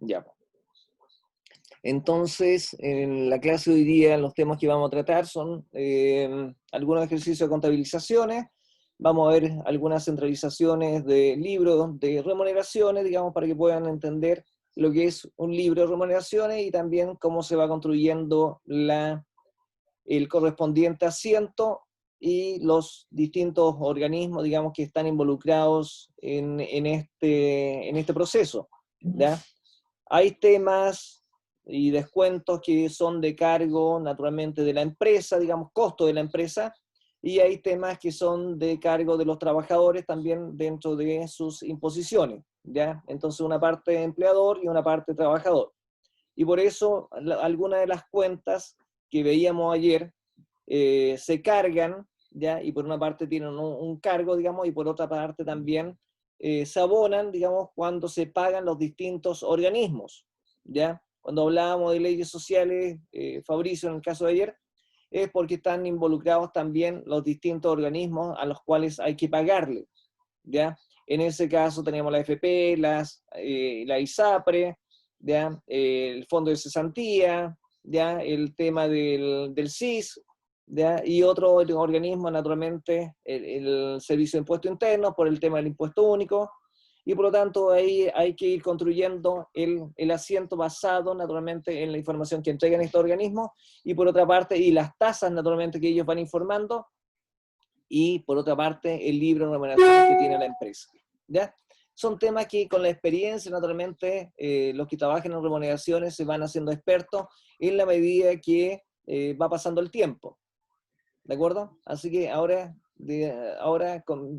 Ya. Entonces, en la clase de hoy día, los temas que vamos a tratar son algunos ejercicios de contabilizaciones, vamos a ver algunas centralizaciones de libros de remuneraciones, digamos, para que puedan entender lo que es un libro de remuneraciones y también cómo se va construyendo el correspondiente asiento y los distintos organismos, digamos, que están involucrados en este proceso, ¿ya? Hay temas y descuentos que son de cargo, naturalmente, de la empresa, digamos, costo de la empresa, y hay temas que son de cargo de los trabajadores también dentro de sus imposiciones, ¿ya? Entonces, una parte empleador y una parte trabajador. Y por eso, algunas de las cuentas que veíamos ayer se cargan, ¿ya? Y por una parte tienen un cargo, digamos, y por otra parte también se abonan, digamos, cuando se pagan los distintos organismos, ¿ya? Cuando hablábamos de leyes sociales, Fabricio, en el caso de ayer, es porque están involucrados también los distintos organismos a los cuales hay que pagarle, ¿ya? En ese caso tenemos la AFP, la ISAPRE, ¿ya? El Fondo de Cesantía, ¿ya? El tema del SIS, ¿ya? Y otro organismo, naturalmente, el Servicio de Impuestos Internos, por el tema del impuesto único, y por lo tanto ahí hay que ir construyendo el asiento basado, naturalmente, en la información que entregan estos organismos, y por otra parte, y las tasas, naturalmente, que ellos van informando, y por otra parte, el libro de remuneraciones que tiene la empresa, ¿ya? Son temas que con la experiencia, naturalmente, los que trabajan en remuneraciones se van haciendo expertos en la medida que va pasando el tiempo. ¿De acuerdo? Así que ahora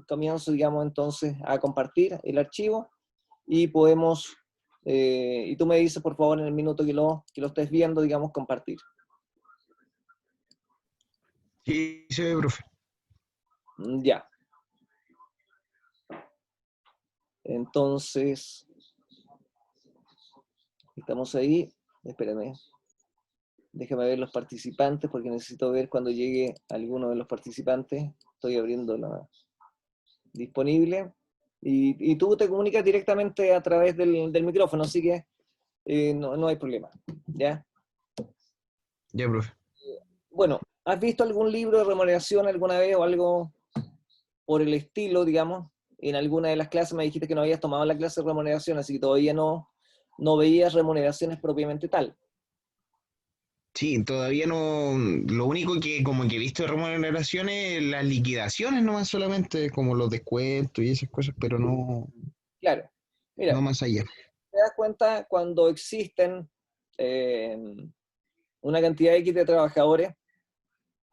comienzo, digamos, entonces a compartir el archivo y podemos, y tú me dices, por favor, en el minuto que lo estés viendo, digamos, compartir. Sí, se ve, profe. Ya. Entonces, estamos ahí. Espérame. Déjame ver los participantes porque necesito ver cuando llegue alguno de los participantes. Estoy abriendo la disponible. Y tú te comunicas directamente a través del micrófono, así que no hay problema. ¿Ya? Ya, profe. Bueno, ¿has visto algún libro de remuneración alguna vez o algo por el estilo, digamos? En alguna de las clases me dijiste que no habías tomado la clase de remuneración, así que todavía no veías remuneraciones propiamente tal. Sí, todavía no. Lo único que como que he visto de remuneraciones, las liquidaciones nomás solamente, como los descuentos y esas cosas, pero no, Claro. no Mira, más allá. te das cuenta cuando existen eh, una cantidad X de trabajadores,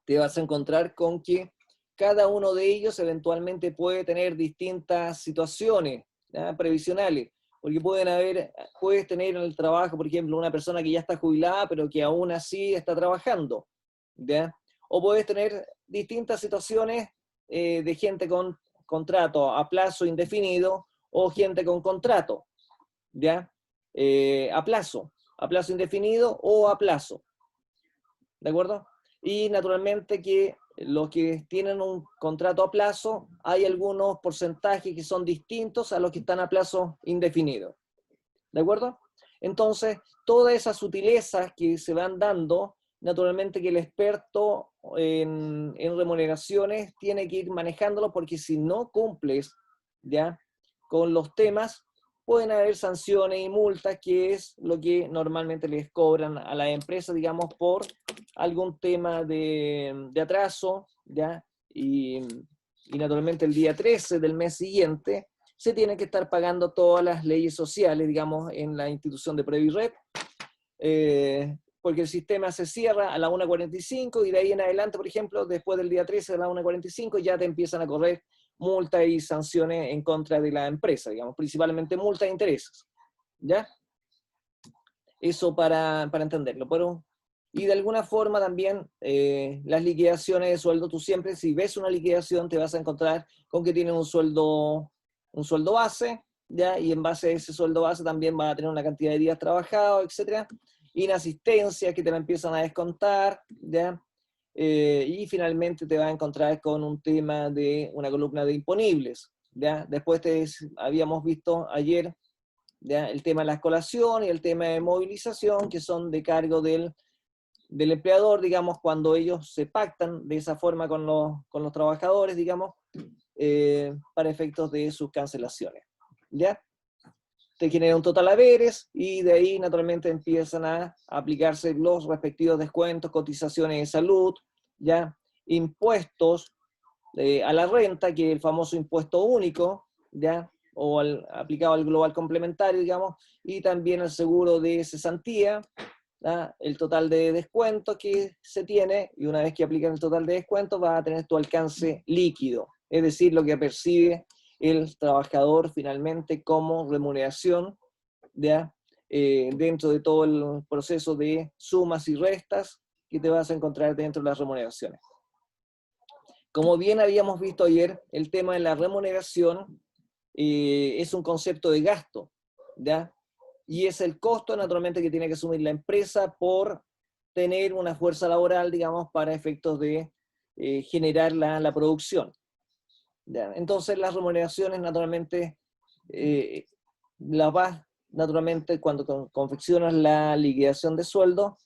te vas a encontrar con que cada uno de ellos eventualmente puede tener distintas situaciones, ¿ya? Previsionales, porque puedes tener en el trabajo, por ejemplo, una persona que ya está jubilada, pero que aún así está trabajando, ¿ya? O puedes tener distintas situaciones de gente con contrato a plazo indefinido o gente con contrato, ¿ya? A plazo indefinido o a plazo, ¿de acuerdo? Y naturalmente que los que tienen un contrato a plazo, hay algunos porcentajes que son distintos a los que están a plazo indefinido, ¿de acuerdo? Entonces, todas esas sutilezas que se van dando, naturalmente que el experto en remuneraciones tiene que ir manejándolo porque si no cumples, ¿ya? Con los temas, pueden haber sanciones y multas, que es lo que normalmente les cobran a la empresa, digamos, por algún tema de atraso, ¿ya? Y naturalmente el día 13 del mes siguiente se tienen que estar pagando todas las leyes sociales, digamos, en la institución de Previred, porque el sistema se cierra a la 1:45 y de ahí en adelante, por ejemplo, después del día 13 a la 1:45 ya te empiezan a correr multas y sanciones en contra de la empresa, digamos, principalmente multas e intereses, ¿ya? Eso para entenderlo, pero y de alguna forma también las liquidaciones de sueldo, tú siempre si ves una liquidación te vas a encontrar con que tienen un sueldo base, ¿ya? Y en base a ese sueldo base también van a tener una cantidad de días trabajados, etcétera, inasistencia que te la empiezan a descontar, ¿ya? Y finalmente te vas a encontrar con un tema de una columna de imponibles, ¿ya? Después habíamos visto ayer ¿ya? El tema de la colación y el tema de movilización, que son de cargo del empleador, digamos, cuando ellos se pactan de esa forma con los trabajadores, digamos, para efectos de sus cancelaciones, ¿ya? Te genera un total haberes y de ahí naturalmente empiezan a aplicarse los respectivos descuentos, cotizaciones de salud, ¿ya? Impuestos a la renta, que es el famoso impuesto único, ¿ya? O aplicado al global complementario, digamos, y también el seguro de cesantía, ¿ya? El total de descuento que se tiene, y una vez que aplican el total de descuento, vas a tener tu alcance líquido, es decir, lo que percibe el trabajador finalmente como remuneración, ¿ya? Dentro de todo el proceso de sumas y restas que te vas a encontrar dentro de las remuneraciones. Como bien habíamos visto ayer, el tema de la remuneración es un concepto de gasto, ¿ya? Y es el costo naturalmente que tiene que asumir la empresa por tener una fuerza laboral, digamos, para efectos de generar la producción, ¿ya? Entonces las remuneraciones naturalmente las vas, naturalmente cuando confeccionas la liquidación de sueldo,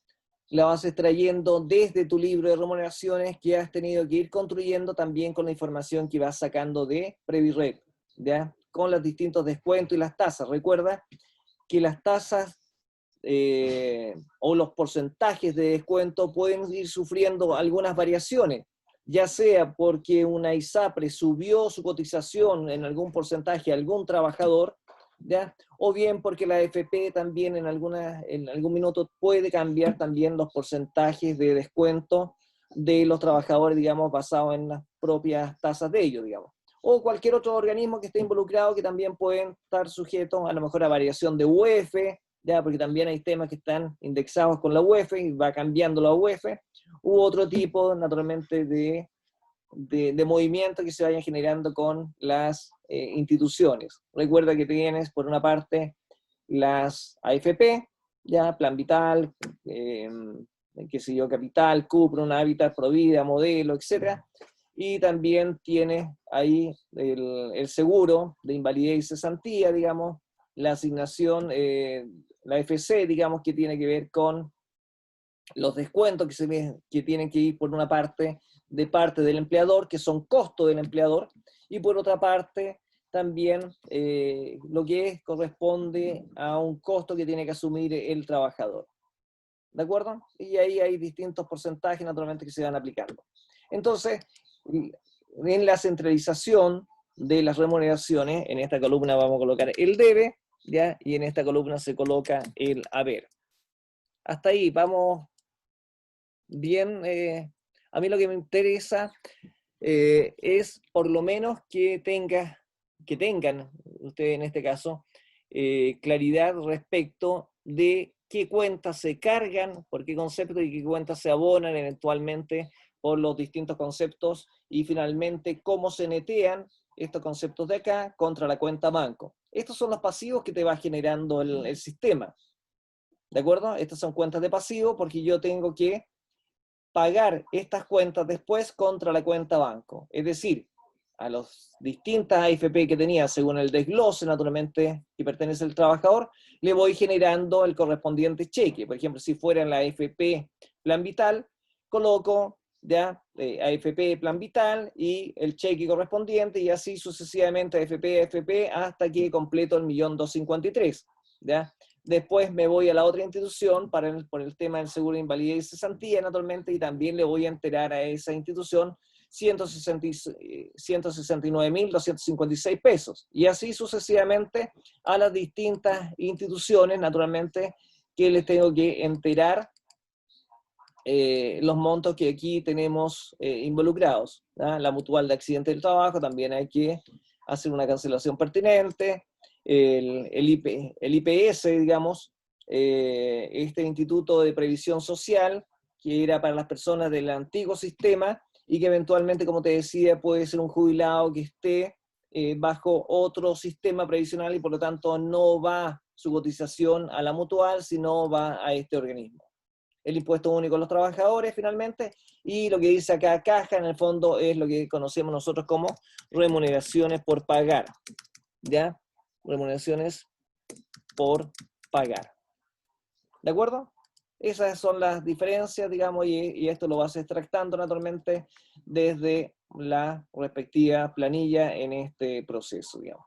la vas extrayendo desde tu libro de remuneraciones que has tenido que ir construyendo también con la información que vas sacando de Previrep, ¿ya? Con los distintos descuentos y las tasas. Recuerda que las tasas o los porcentajes de descuento pueden ir sufriendo algunas variaciones, ya sea porque una ISAPRE subió su cotización en algún porcentaje a algún trabajador, ¿ya? O bien porque la AFP también en algún minuto puede cambiar también los porcentajes de descuento de los trabajadores, digamos, basados en las propias tasas de ellos, digamos. O cualquier otro organismo que esté involucrado que también pueden estar sujetos a lo mejor a variación de UEF, ya, porque también hay temas que están indexados con la UEF y va cambiando la UEF, u otro tipo, naturalmente, de movimiento que se vayan generando con las instituciones. Recuerda que tienes, por una parte, las AFP, ya, Plan Vital, qué sé yo, Capital, Cuprum, Habitat, Provida, Modelo, etc. Y también tienes ahí el seguro de invalidez y cesantía, digamos, la asignación, la FC, digamos, que tiene que ver con los descuentos que tienen que ir por una parte de parte del empleador, que son costos del empleador, y por otra parte también lo que corresponde a un costo que tiene que asumir el trabajador. ¿De acuerdo? Y ahí hay distintos porcentajes naturalmente que se van aplicando. Entonces, en la centralización de las remuneraciones, en esta columna vamos a colocar el debe, ¿ya? Y en esta columna se coloca el haber. Hasta ahí, vamos bien. A mí lo que me interesa es por lo menos que tengan ustedes en este caso claridad respecto de qué cuentas se cargan, por qué concepto y qué cuentas se abonan eventualmente por los distintos conceptos y finalmente cómo se netean estos conceptos de acá contra la cuenta banco. Estos son los pasivos que te va generando el sistema. ¿De acuerdo? Estas son cuentas de pasivo porque yo tengo que pagar estas cuentas después contra la cuenta banco. Es decir, a las distintas AFP que tenía según el desglose, naturalmente, que pertenece al trabajador, le voy generando el correspondiente cheque. Por ejemplo, si fuera en la AFP Plan Vital, coloco ya AFP Plan Vital y el cheque correspondiente y así sucesivamente AFP hasta que completo el 1.253.000, ¿ya? Después me voy a la otra institución por el tema del seguro de invalidez y cesantía, naturalmente, y también le voy a enterar a esa institución 169.256 pesos. Y así sucesivamente a las distintas instituciones, naturalmente, que les tengo que enterar los montos que aquí tenemos involucrados, ¿ya? La mutual de accidente del trabajo, también hay que hacer una cancelación pertinente, el IPS, digamos, este Instituto de Previsión Social, que era para las personas del antiguo sistema, y que eventualmente, como te decía, puede ser un jubilado que esté bajo otro sistema previsional y por lo tanto no va su cotización a la mutual, sino va a este organismo. El impuesto único a los trabajadores, finalmente, y lo que dice acá caja, en el fondo, es lo que conocemos nosotros como remuneraciones por pagar, ¿ya? Remuneraciones por pagar. ¿De acuerdo? Esas son las diferencias, digamos, y esto lo vas extractando naturalmente desde la respectiva planilla en este proceso, digamos.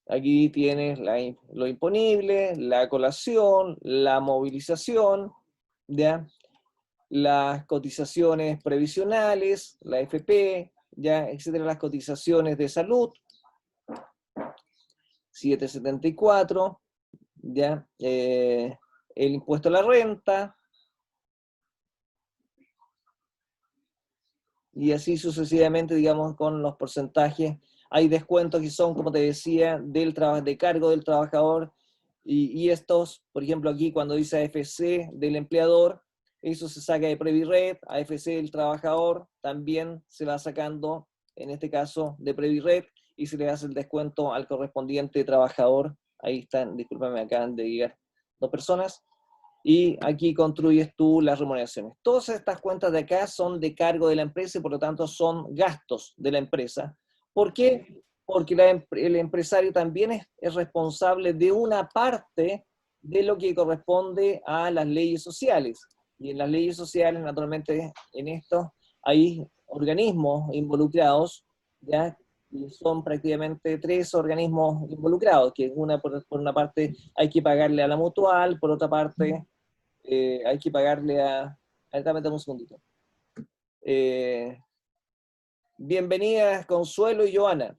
Aquí tienes lo imponible, la colación, la movilización, ¿ya? Las cotizaciones previsionales, la FP, ya, etcétera, las cotizaciones de salud, 774, ya, el impuesto a la renta, y así sucesivamente, digamos, con los porcentajes. Hay descuentos que son, como te decía, de cargo del trabajador, y estos, por ejemplo, aquí cuando dice AFC del empleador, eso se saca de Previred, AFC del trabajador también se va sacando, en este caso, de Previred, y se le hace el descuento al correspondiente trabajador. Ahí están, discúlpame, me acaban de llegar 2 personas. Y aquí construyes tú las remuneraciones. Todas estas cuentas de acá son de cargo de la empresa y por lo tanto son gastos de la empresa. ¿Por qué? Porque el empresario también es responsable de una parte de lo que corresponde a las leyes sociales. Y en las leyes sociales, naturalmente, en esto hay organismos involucrados, ¿ya? Y son prácticamente 3 organismos involucrados, que por una parte hay que pagarle a la mutual, por otra parte hay que pagarle a... Dame un segundito. Bienvenidas Consuelo y Joana.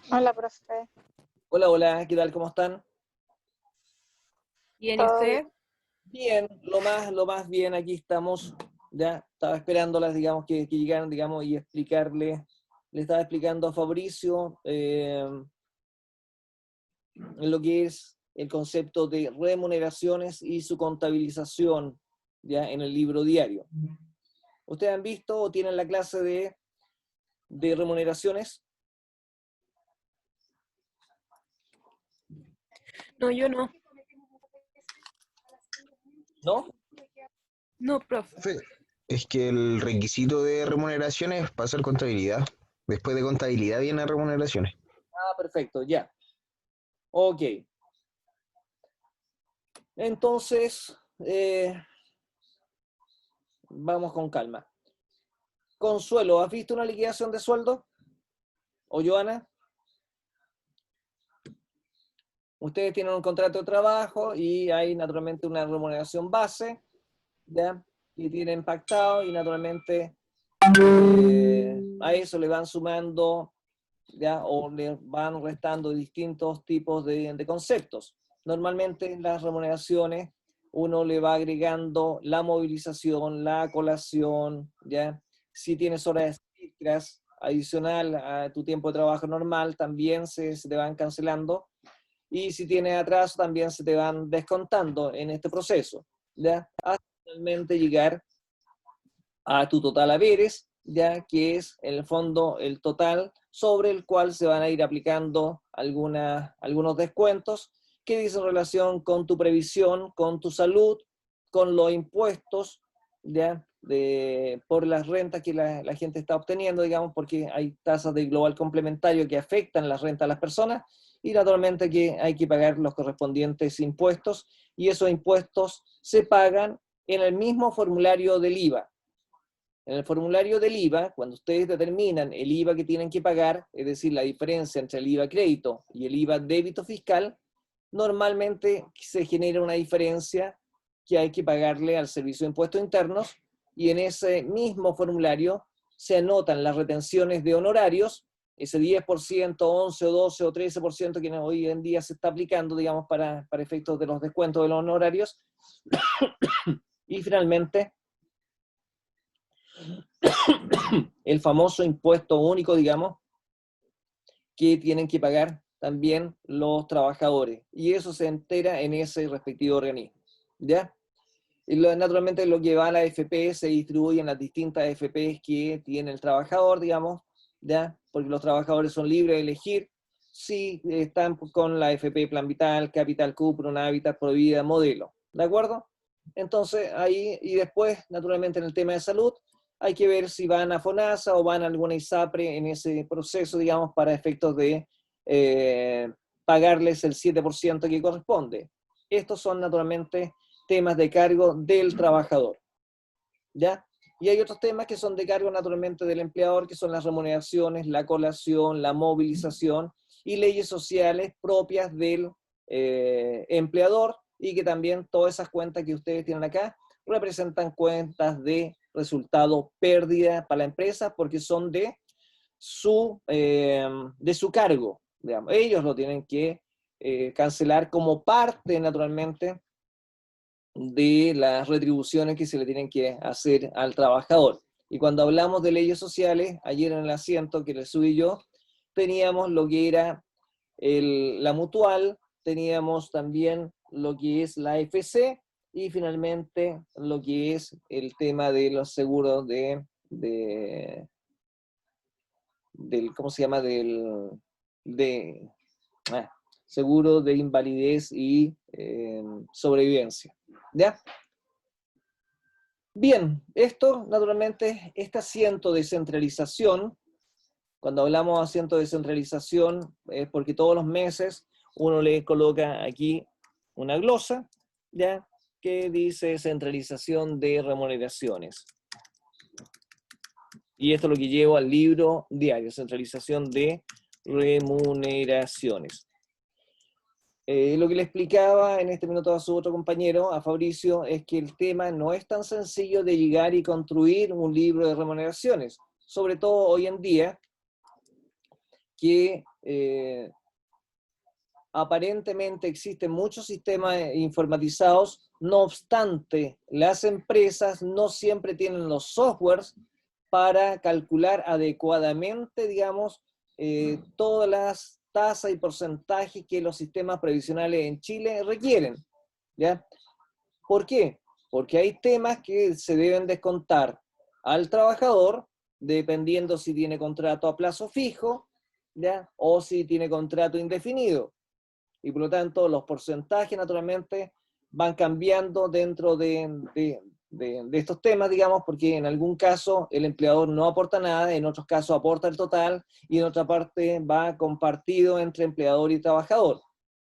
Hola, profe. Hola, hola, ¿qué tal? ¿Cómo están? Bien, ¿y Todo usted? Bien, lo más bien, aquí estamos. Ya estaba esperándolas, digamos, que llegaran, digamos, y le estaba explicando a Fabricio lo que es el concepto de remuneraciones y su contabilización, ya en el libro diario. ¿Ustedes han visto o tienen la clase de remuneraciones? No, yo no. ¿No? No, profe. Profe, es que el requisito de remuneraciones es para hacer contabilidad. Después de contabilidad vienen remuneraciones. Ah, perfecto, ya. Ok. Entonces, vamos con calma. Consuelo, ¿has visto una liquidación de sueldo? ¿O Joana? Ustedes tienen un contrato de trabajo y hay naturalmente una remuneración base, ¿ya? Que tienen pactado y naturalmente a eso le van sumando, ¿ya? O le van restando distintos tipos de conceptos. Normalmente en las remuneraciones uno le va agregando la movilización, la colación, ¿ya? Si tienes horas extras adicional a tu tiempo de trabajo normal, también se te van cancelando. Y si tienes atraso, también se te van descontando en este proceso, ¿ya? Hasta finalmente llegar a tu total haberes, ya que es en el fondo el total sobre el cual se van a ir aplicando algunos descuentos que dicen relación con tu previsión, con tu salud, con los impuestos, ya, por las rentas que la gente está obteniendo, digamos, porque hay tasas de global complementario que afectan las rentas a las personas, y naturalmente que hay que pagar los correspondientes impuestos, y esos impuestos se pagan en el mismo formulario del IVA. En el formulario del IVA, cuando ustedes determinan el IVA que tienen que pagar, es decir, la diferencia entre el IVA crédito y el IVA débito fiscal, normalmente se genera una diferencia que hay que pagarle al Servicio de Impuestos Internos, y en ese mismo formulario se anotan las retenciones de honorarios, ese 10%, 11 o 12 o 13% que hoy en día se está aplicando, digamos, para efectos de los descuentos de los honorarios, y finalmente el famoso impuesto único, digamos, que tienen que pagar también los trabajadores. Y eso se entera en ese respectivo organismo, ¿ya? Y naturalmente lo que va a la AFP se distribuye en las distintas AFPs que tiene el trabajador, digamos, ¿ya? Porque los trabajadores son libres de elegir si están con la AFP Plan Vital, Capital Cupro, Habitat, Provida, Modelo, ¿de acuerdo? Entonces ahí, y después, naturalmente en el tema de salud, hay que ver si van a FONASA o van a alguna ISAPRE en ese proceso, digamos, para efectos de pagarles el 7% que corresponde. Estos son naturalmente temas de cargo del trabajador, ¿ya? Y hay otros temas que son de cargo naturalmente del empleador, que son las remuneraciones, la colación, la movilización y leyes sociales propias del empleador, y que también todas esas cuentas que ustedes tienen acá representan cuentas de resultado pérdida para la empresa porque son de su cargo, digamos. Ellos lo tienen que cancelar como parte naturalmente de las retribuciones que se le tienen que hacer al trabajador. Y cuando hablamos de leyes sociales, ayer en el asiento que le subí yo, teníamos lo que era la mutual, teníamos también lo que es la AFC, y finalmente lo que es el tema de los seguros del ¿cómo se llama? Seguro de invalidez y sobrevivencia. ¿Ya? Bien, esto naturalmente, este asiento de centralización, cuando hablamos de asiento de centralización, es porque todos los meses uno le coloca aquí una glosa, ¿ya? Que dice centralización de remuneraciones. Y esto es lo que llevo al libro diario, centralización de remuneraciones. Lo que le explicaba en este minuto a su otro compañero, a Fabricio, es que el tema no es tan sencillo de llegar y construir un libro de remuneraciones, sobre todo hoy en día, que aparentemente existen muchos sistemas informatizados, no obstante, las empresas no siempre tienen los softwares para calcular adecuadamente, digamos, todas las tasas y porcentajes que los sistemas previsionales en Chile requieren, ¿ya? ¿Por qué? Porque hay temas que se deben descontar al trabajador, dependiendo si tiene contrato a plazo fijo, ¿ya? O si tiene contrato indefinido. Y por lo tanto, los porcentajes naturalmente van cambiando dentro de estos temas, digamos, porque en algún caso el empleador no aporta nada, en otros casos aporta el total, y en otra parte va compartido entre empleador y trabajador,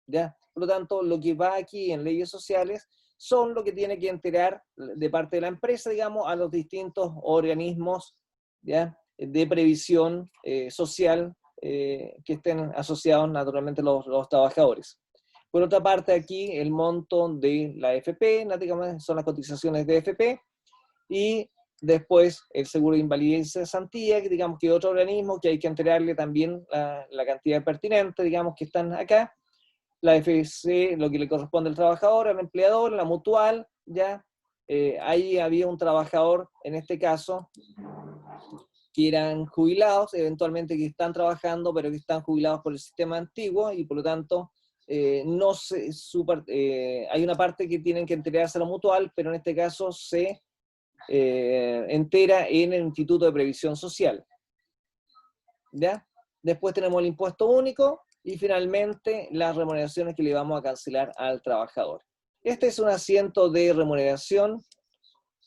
¿ya? Por lo tanto, lo que va aquí en leyes sociales son lo que tiene que enterar de parte de la empresa, digamos, a los distintos organismos, ¿ya? De previsión social que estén asociados naturalmente los trabajadores. Por otra parte, aquí el monto de la AFP, son las cotizaciones de AFP, y después el seguro de invalidez y cesantía, que digamos que es otro organismo que hay que entregarle también la cantidad pertinente, digamos que están acá. La AFC, lo que le corresponde al trabajador, al empleador, la mutual, ya. Ahí había un trabajador, en este caso, que eran jubilados, eventualmente que están trabajando, pero que están jubilados por el sistema antiguo, y por lo tanto no hay una parte que tienen que enterarse a la mutual, pero en este caso se entera en el Instituto de Previsión Social. ¿Ya? Después tenemos el impuesto único, y finalmente las remuneraciones que le vamos a cancelar al trabajador. Este es un asiento de remuneración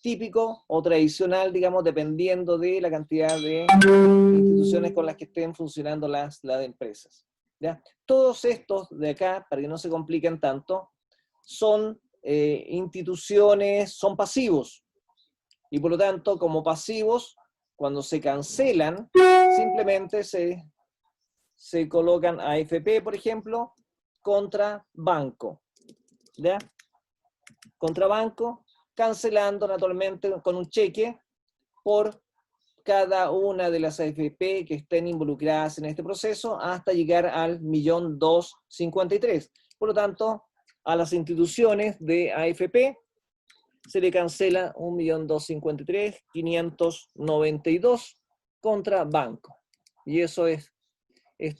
típico o tradicional, digamos, dependiendo de la cantidad de instituciones con las que estén funcionando las empresas, ¿ya? Todos estos de acá, para que no se compliquen tanto, son instituciones, son pasivos, y por lo tanto, como pasivos, cuando se cancelan, simplemente se colocan AFP, por ejemplo, contra banco, ¿ya? Contra banco, cancelando naturalmente con un cheque por cada una de las AFP que estén involucradas en este proceso, hasta llegar al 1.253.000. Por lo tanto, a las instituciones de AFP se le cancela 1.253.592 contra banco. Y eso es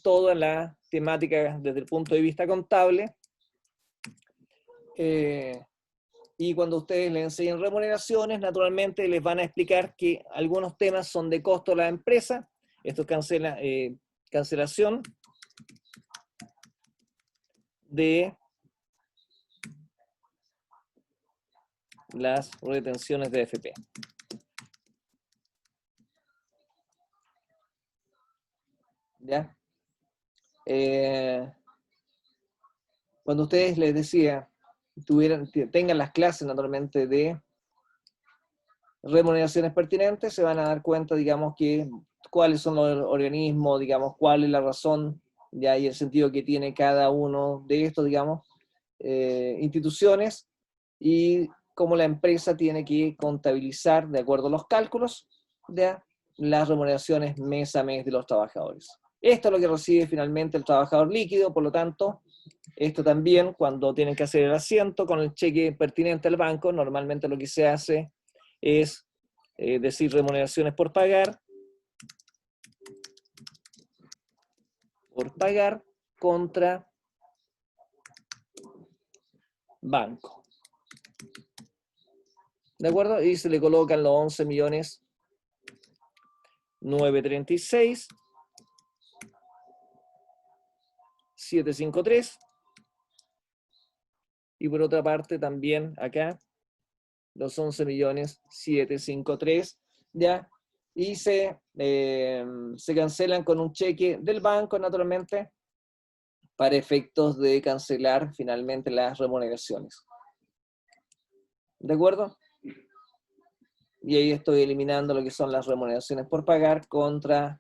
toda la temática desde el punto de vista contable. Y cuando ustedes le enseñen remuneraciones, naturalmente les van a explicar que algunos temas son de costo de la empresa. Esto es cancelación de las retenciones de AFP. ¿ya? Cuando ustedes, les decía, tengan las clases naturalmente de remuneraciones pertinentes, se van a dar cuenta, digamos, que cuáles son los organismos, digamos, cuál es la razón, ya, y el sentido que tiene cada uno de estos, digamos, instituciones, y cómo la empresa tiene que contabilizar, de acuerdo a los cálculos, ya, las remuneraciones mes a mes de los trabajadores. Esto es lo que recibe finalmente el trabajador líquido, por lo tanto, esto también, cuando tienen que hacer el asiento con el cheque pertinente al banco, normalmente lo que se hace es decir remuneraciones por pagar contra banco. ¿De acuerdo? Y se le colocan los 11.936.753. Y por otra parte también acá, los 11.753, ¿ya? Y se cancelan con un cheque del banco, naturalmente, para efectos de cancelar finalmente las remuneraciones. ¿De acuerdo? Y ahí estoy eliminando lo que son las remuneraciones por pagar contra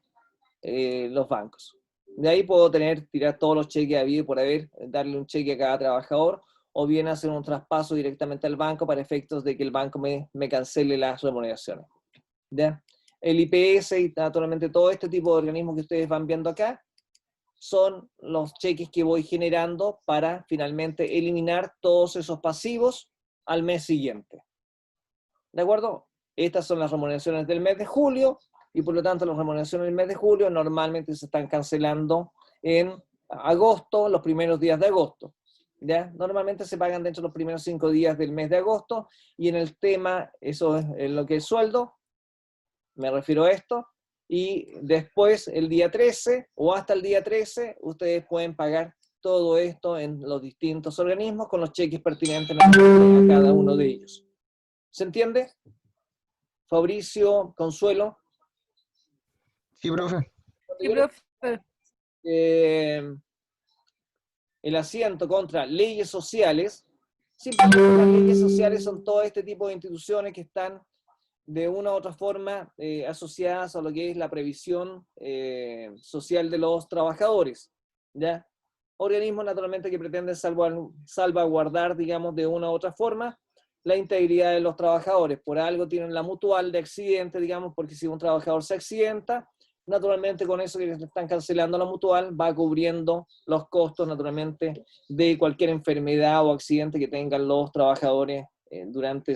los bancos. De ahí puedo tirar todos los cheques habido y por haber, darle un cheque a cada trabajador, o bien hacer un traspaso directamente al banco para efectos de que el banco me cancele las remuneraciones. ¿Ya? El IPS y naturalmente todo este tipo de organismos que ustedes van viendo acá son los cheques que voy generando para finalmente eliminar todos esos pasivos al mes siguiente. ¿De acuerdo? Estas son las remuneraciones del mes de julio, y por lo tanto las remuneraciones del mes de julio normalmente se están cancelando en agosto, los primeros días de agosto. ¿Ya? Normalmente se pagan dentro de los primeros 5 días del mes de agosto, y en el tema, eso es lo que es sueldo, me refiero a esto, y después el día 13 o hasta el día 13 ustedes pueden pagar todo esto en los distintos organismos con los cheques pertinentes a cada uno de ellos. ¿Se entiende? Fabricio, Consuelo. Sí, profe. Sí, profe. El asiento contra leyes sociales. Simplemente las leyes sociales son todo este tipo de instituciones que están de una u otra forma asociadas a lo que es la previsión social de los trabajadores, ¿ya? Organismos naturalmente que pretenden salvaguardar, digamos, de una u otra forma la integridad de los trabajadores. Por algo tienen la mutual de accidente, digamos, porque si un trabajador se accidenta, naturalmente con eso que están cancelando la mutual, va cubriendo los costos, naturalmente, de cualquier enfermedad o accidente que tengan los trabajadores durante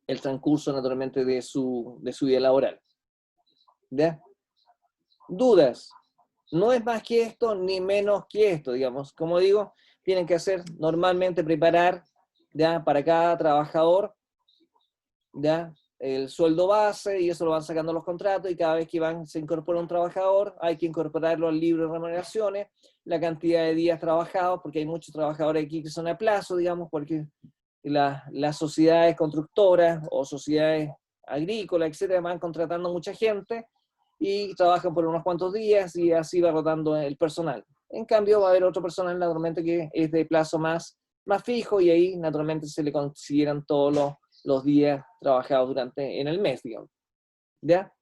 el transcurso, naturalmente, de su vida laboral. ¿Ya? Dudas. No es más que esto, ni menos que esto, digamos. Como digo, tienen que hacer normalmente preparar, ¿ya?, para cada trabajador, ¿ya?, el sueldo base, y eso lo van sacando los contratos, y cada vez que se incorpora un trabajador, hay que incorporarlo al libro de remuneraciones, la cantidad de días trabajados, porque hay muchos trabajadores aquí que son a plazo, digamos, porque las sociedades constructoras o sociedades agrícolas, etcétera, van contratando mucha gente y trabajan por unos cuantos días, y así va rotando el personal. En cambio, va a haber otro personal naturalmente que es de plazo más fijo, y ahí naturalmente se le consideran todos los días trabajados en el mes, digamos. ¿Ya?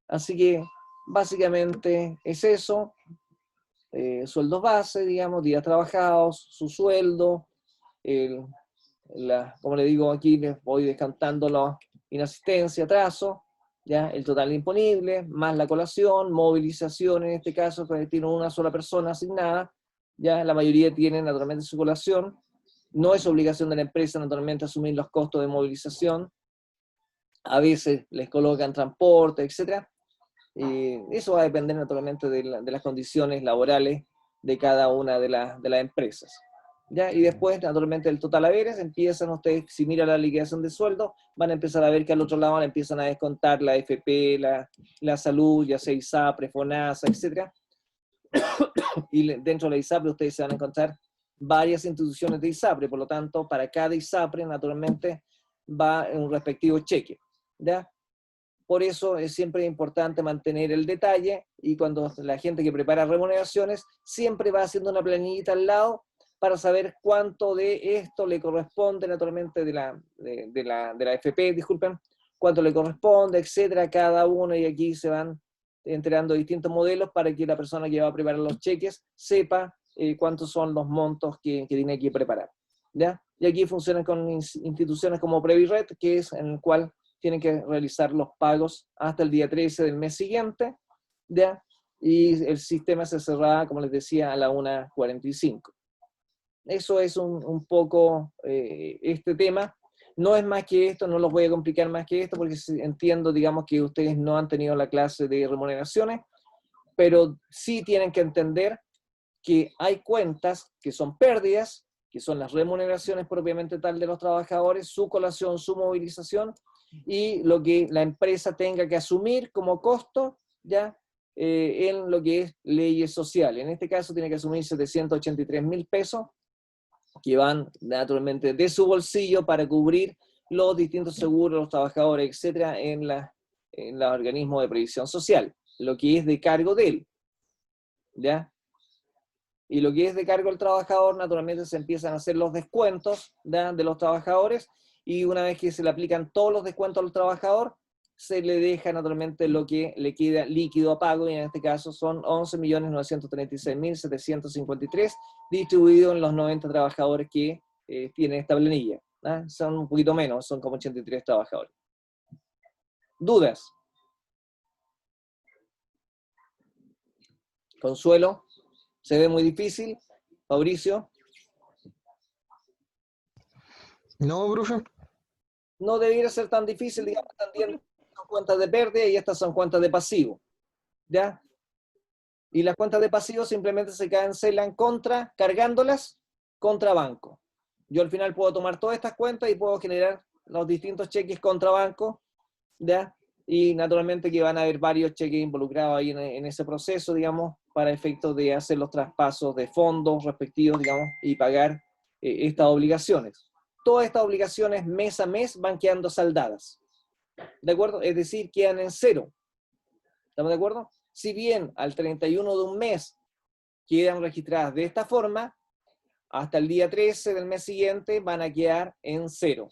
Así que básicamente es eso. Sueldos base, digamos, días trabajados, su sueldo, como le digo aquí, les voy descantando la inasistencia, atraso, ¿ya?, el total imponible, más la colación, movilización en este caso, que tiene una sola persona asignada, ya la mayoría tienen naturalmente su colación. No es obligación de la empresa naturalmente asumir los costos de movilización, a veces les colocan transporte, etc. Eso va a depender naturalmente de las condiciones laborales de cada una de las empresas. ¿Ya? Y después, naturalmente, el total haberes, empiezan ustedes, si miran la liquidación de sueldo, van a empezar a ver que al otro lado le empiezan a descontar la FP, la salud, ya sea ISAPRE, FONASA, etc. Y dentro de la ISAPRE ustedes se van a encontrar varias instituciones de ISAPRE, por lo tanto, para cada ISAPRE, naturalmente, va en un respectivo cheque. ¿Ya? por eso es siempre importante mantener el detalle, y cuando la gente que prepara remuneraciones siempre va haciendo una planillita al lado para saber cuánto de esto le corresponde, naturalmente de la FP, disculpen, cuánto le corresponde, etcétera, a cada uno, y aquí se van entregando distintos modelos para que la persona que va a preparar los cheques sepa cuántos son los montos que tiene que preparar, ¿ya? Y aquí funcionan con instituciones como Previred, que es en el cual tienen que realizar los pagos hasta el día 13 del mes siguiente, ¿ya? Y el sistema se cerraba, como les decía, a la 1:45. Eso es un poco este tema. No es más que esto, no los voy a complicar más que esto, porque entiendo, digamos, que ustedes no han tenido la clase de remuneraciones, pero sí tienen que entender que hay cuentas que son pérdidas, que son las remuneraciones propiamente tal de los trabajadores, su colación, su movilización, y lo que la empresa tenga que asumir como costo, ¿ya? En lo que es leyes sociales. En este caso tiene que asumir 783.000 pesos, que van naturalmente de su bolsillo para cubrir los distintos seguros, los trabajadores, etcétera, en los organismos de previsión social, lo que es de cargo de él, ¿ya? Y lo que es de cargo del trabajador, naturalmente se empiezan a hacer los descuentos, ¿ya?, de los trabajadores, y una vez que se le aplican todos los descuentos al trabajador, se le deja naturalmente lo que le queda líquido a pago, y en este caso son 11.936.753, distribuido en los 90 trabajadores que tienen esta planilla, ¿ah? Son un poquito menos, son como 83 trabajadores. ¿Dudas? Consuelo, ¿se ve muy difícil? Mauricio. No, profe. No debiera ser tan difícil, digamos, también son cuentas de pérdida y estas son cuentas de pasivo, ¿ya? Y las cuentas de pasivo simplemente se cancelan cargándolas contra banco. Yo al final puedo tomar todas estas cuentas y puedo generar los distintos cheques contra banco, ¿ya? Y naturalmente que van a haber varios cheques involucrados ahí en ese proceso, digamos, para efectos de hacer los traspasos de fondos respectivos, digamos, y pagar estas obligaciones. Todas estas obligaciones mes a mes van quedando saldadas, ¿de acuerdo? Es decir, quedan en cero. ¿Estamos de acuerdo? Si bien al 31 de un mes quedan registradas de esta forma, hasta el día 13 del mes siguiente van a quedar en cero.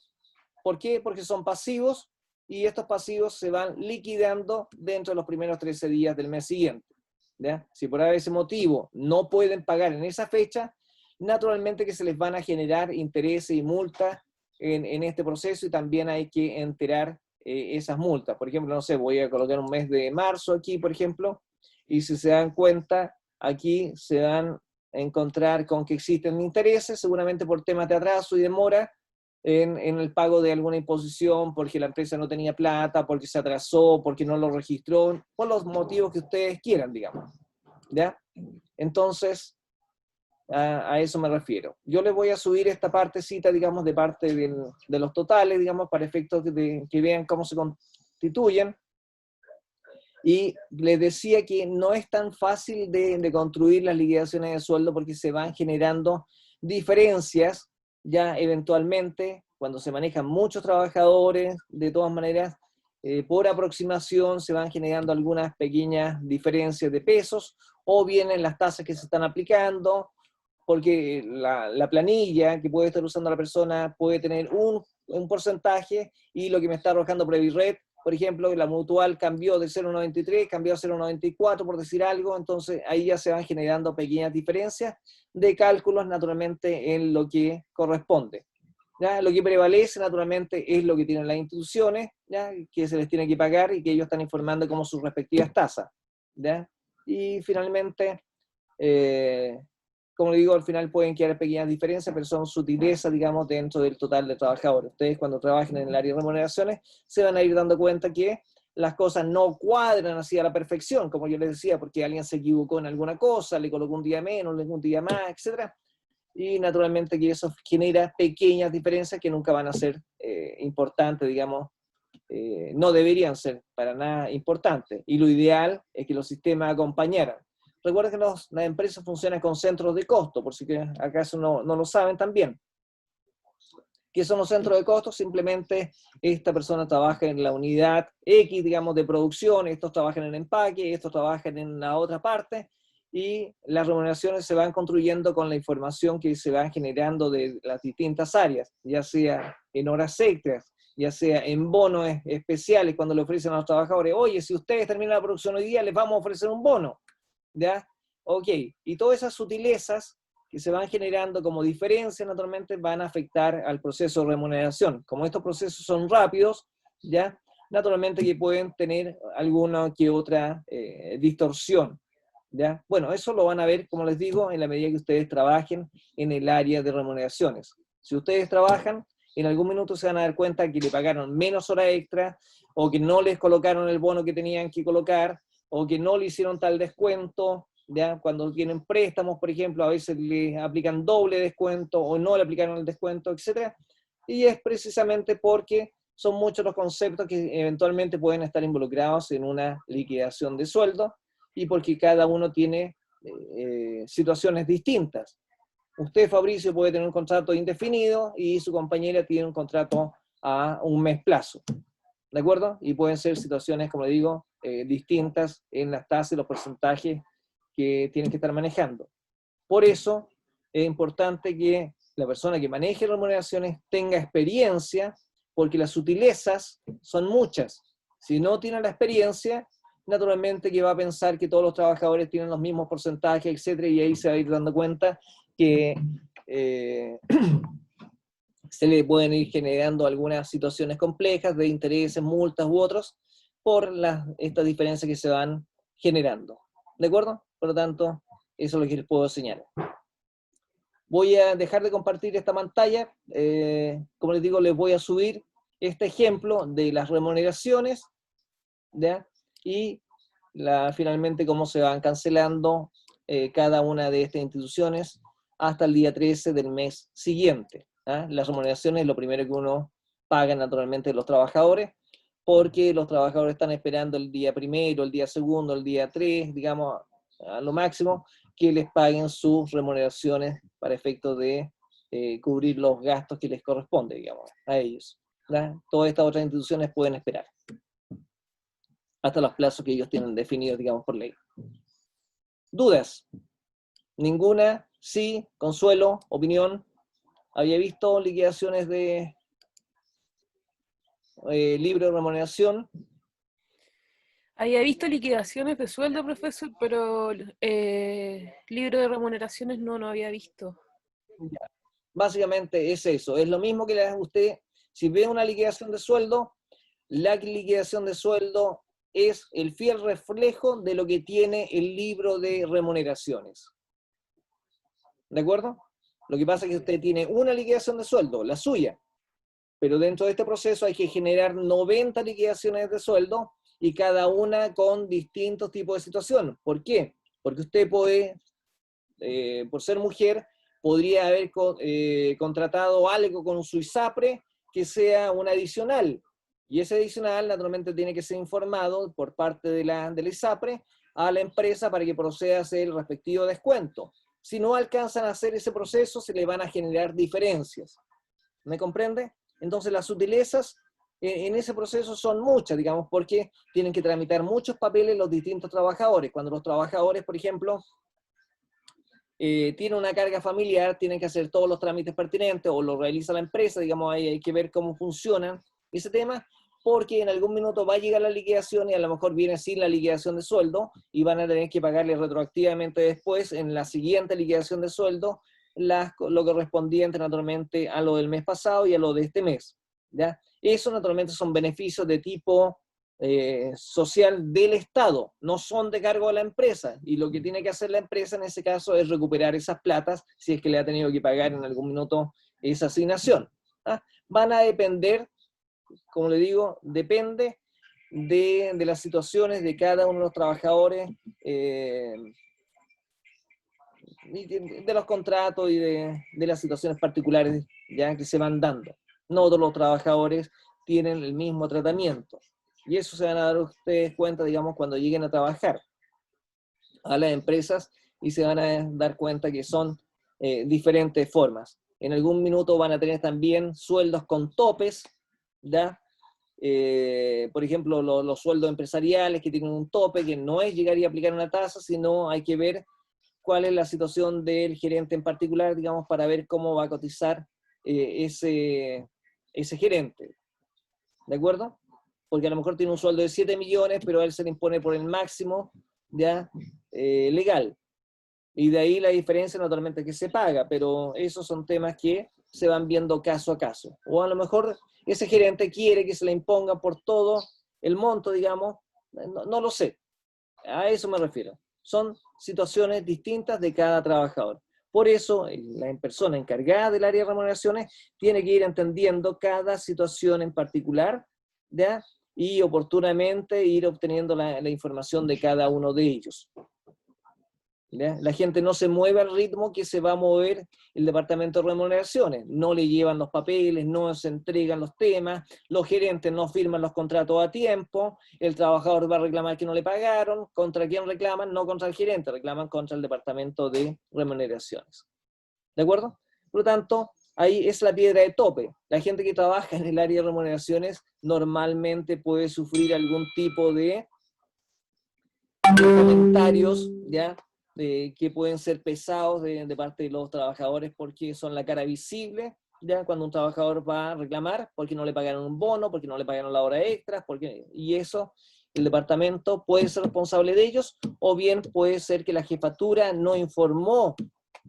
¿Por qué? Porque son pasivos, y estos pasivos se van liquidando dentro de los primeros 13 días del mes siguiente, ¿ya? Si por ese motivo no pueden pagar en esa fecha, naturalmente que se les van a generar intereses y multas en este proceso, y también hay que enterar esas multas. Por ejemplo, no sé, voy a colocar un mes de marzo aquí, por ejemplo, y si se dan cuenta, aquí se van a encontrar con que existen intereses, seguramente por temas de atraso y demora en el pago de alguna imposición, porque la empresa no tenía plata, porque se atrasó, porque no lo registró, por los motivos que ustedes quieran, digamos, ¿ya? Entonces, a eso me refiero. Yo les voy a subir esta partecita, digamos, de parte de los totales, digamos, para efectos de que vean cómo se constituyen. Y les decía que no es tan fácil de construir las liquidaciones de sueldo, porque se van generando diferencias ya eventualmente, cuando se manejan muchos trabajadores, de todas maneras, por aproximación se van generando algunas pequeñas diferencias de pesos, o bien en las tasas que se están aplicando, porque la planilla que puede estar usando la persona puede tener un porcentaje, y lo que me está arrojando Previred, por ejemplo, la mutual cambió de 0,93, cambió a 0,94, por decir algo, entonces ahí ya se van generando pequeñas diferencias de cálculos, naturalmente, en lo que corresponde. ¿Ya? Lo que prevalece, naturalmente, es lo que tienen las instituciones, ¿ya?, que se les tiene que pagar, y que ellos están informando como sus respectivas tasas, ¿ya? Y finalmente, como digo, al final pueden quedar pequeñas diferencias, pero son sutilezas, digamos, dentro del total de trabajadores. Ustedes, cuando trabajen en el área de remuneraciones, se van a ir dando cuenta que las cosas no cuadran así a la perfección, como yo les decía, porque alguien se equivocó en alguna cosa, le colocó un día menos, un día más, etc. Y naturalmente que eso genera pequeñas diferencias que nunca van a ser importantes, digamos, no deberían ser para nada importantes. Y lo ideal es que los sistemas acompañaran. Recuerden que las empresas funcionan con centros de costo, por si que acaso no lo saben también. ¿Qué son los centros de costos? Simplemente esta persona trabaja en la unidad X, digamos, de producción, estos trabajan en empaque, estos trabajan en la otra parte, y las remuneraciones se van construyendo con la información que se van generando de las distintas áreas, ya sea en horas extras, ya sea en bonos especiales cuando le ofrecen a los trabajadores, oye, si ustedes terminan la producción hoy día, les vamos a ofrecer un bono, ¿ya? Ok, y todas esas sutilezas que se van generando como diferencias, naturalmente, van a afectar al proceso de remuneración. Como estos procesos son rápidos, ¿ya? Naturalmente que pueden tener alguna que otra distorsión, ¿ya? Bueno, eso lo van a ver, como les digo, en la medida que ustedes trabajen en el área de remuneraciones. Si ustedes trabajan, en algún minuto se van a dar cuenta que le pagaron menos horas extra, o que no les colocaron el bono que tenían que colocar, o que no le hicieron tal descuento, ¿ya? Cuando tienen préstamos, por ejemplo, a veces le aplican doble descuento, o no le aplicaron el descuento, etc. Y es precisamente porque son muchos los conceptos que eventualmente pueden estar involucrados en una liquidación de sueldo, y porque cada uno tiene situaciones distintas. Usted, Fabricio, puede tener un contrato indefinido y su compañera tiene un contrato a un mes plazo, ¿de acuerdo? Y pueden ser situaciones, como le digo, distintas en las tasas y los porcentajes que tienen que estar manejando. Por eso es importante que la persona que maneje remuneraciones tenga experiencia, porque las sutilezas son muchas. Si no tiene la experiencia, naturalmente que va a pensar que todos los trabajadores tienen los mismos porcentajes, etcétera, y ahí se va a ir dando cuenta que se le pueden ir generando algunas situaciones complejas de intereses, multas u otros, por estas diferencias que se van generando. ¿De acuerdo? Por lo tanto, eso es lo que les puedo señalar. Voy a dejar de compartir esta pantalla. Como les digo, les voy a subir este ejemplo de las remuneraciones, ¿ya? Y finalmente cómo se van cancelando cada una de estas instituciones hasta el día 13 del mes siguiente. ¿Ah? Las remuneraciones es lo primero que uno paga naturalmente los trabajadores, porque los trabajadores están esperando el día primero, el día segundo, el día 3, digamos, a lo máximo, que les paguen sus remuneraciones para efecto de cubrir los gastos que les corresponde, digamos, a ellos. ¿Ah? Todas estas otras instituciones pueden esperar hasta los plazos que ellos tienen definidos, digamos, por ley. ¿Dudas? ¿Ninguna? Sí. Consuelo, opinión. ¿Había visto liquidaciones de libro de remuneración? Había visto liquidaciones de sueldo, profesor, pero libro de remuneraciones no había visto. Ya. Básicamente es eso. Es lo mismo que usted, si ve una liquidación de sueldo, la liquidación de sueldo es el fiel reflejo de lo que tiene el libro de remuneraciones. ¿De acuerdo? Lo que pasa es que usted tiene una liquidación de sueldo, la suya, pero dentro de este proceso hay que generar 90 liquidaciones de sueldo, y cada una con distintos tipos de situación. ¿Por qué? Porque usted puede, por ser mujer, podría haber contratado algo con su ISAPRE que sea un adicional, y ese adicional naturalmente tiene que ser informado por parte de la ISAPRE a la empresa para que proceda a hacer el respectivo descuento. Si no alcanzan a hacer ese proceso, se le van a generar diferencias. ¿Me comprende? Entonces las sutilezas en ese proceso son muchas, digamos, porque tienen que tramitar muchos papeles los distintos trabajadores. Cuando los trabajadores, por ejemplo, tienen una carga familiar, tienen que hacer todos los trámites pertinentes, o lo realiza la empresa, digamos, ahí hay que ver cómo funciona ese tema, porque en algún minuto va a llegar la liquidación y a lo mejor viene sin la liquidación de sueldo, y van a tener que pagarle retroactivamente después, en la siguiente liquidación de sueldo, lo correspondiente naturalmente a lo del mes pasado y a lo de este mes, ¿ya? Eso naturalmente son beneficios de tipo social del Estado, no son de cargo de la empresa, y lo que tiene que hacer la empresa en ese caso es recuperar esas platas si es que le ha tenido que pagar en algún minuto esa asignación. ¿Ah? Van a depender, como le digo, depende de las situaciones de cada uno de los trabajadores, de los contratos y de las situaciones particulares ya que se van dando. No todos los trabajadores tienen el mismo tratamiento, y eso se van a dar ustedes cuenta, digamos, cuando lleguen a trabajar a las empresas, y se van a dar cuenta que son diferentes formas. En algún minuto van a tener también sueldos con topes, ¿ya? Por ejemplo, los sueldos empresariales que tienen un tope, que no es llegar y aplicar una tasa, sino hay que ver cuál es la situación del gerente en particular, digamos, para ver cómo va a cotizar ese gerente. ¿De acuerdo? Porque a lo mejor tiene un sueldo de 7 millones, pero a él se le impone por el máximo ya legal. Y de ahí la diferencia naturalmente que se paga, pero esos son temas que se van viendo caso a caso. O a lo mejor ese gerente quiere que se le imponga por todo el monto, digamos, no lo sé. A eso me refiero. Son situaciones distintas de cada trabajador. Por eso, la persona encargada del área de remuneraciones tiene que ir entendiendo cada situación en particular, ¿ya? Y oportunamente ir obteniendo la información de cada uno de ellos. ¿Ya? La gente no se mueve al ritmo que se va a mover el departamento de remuneraciones. No le llevan los papeles, no se entregan los temas, los gerentes no firman los contratos a tiempo, el trabajador va a reclamar que no le pagaron. ¿Contra quién reclaman? No contra el gerente, reclaman contra el departamento de remuneraciones. ¿De acuerdo? Por lo tanto, ahí es la piedra de tope. La gente que trabaja en el área de remuneraciones normalmente puede sufrir algún tipo de comentarios, ¿ya? Que pueden ser pesados de parte de los trabajadores porque son la cara visible, ¿ya? Cuando un trabajador va a reclamar porque no le pagaron un bono, porque no le pagaron la hora extra, y eso el departamento puede ser responsable de ellos, o bien puede ser que la jefatura no informó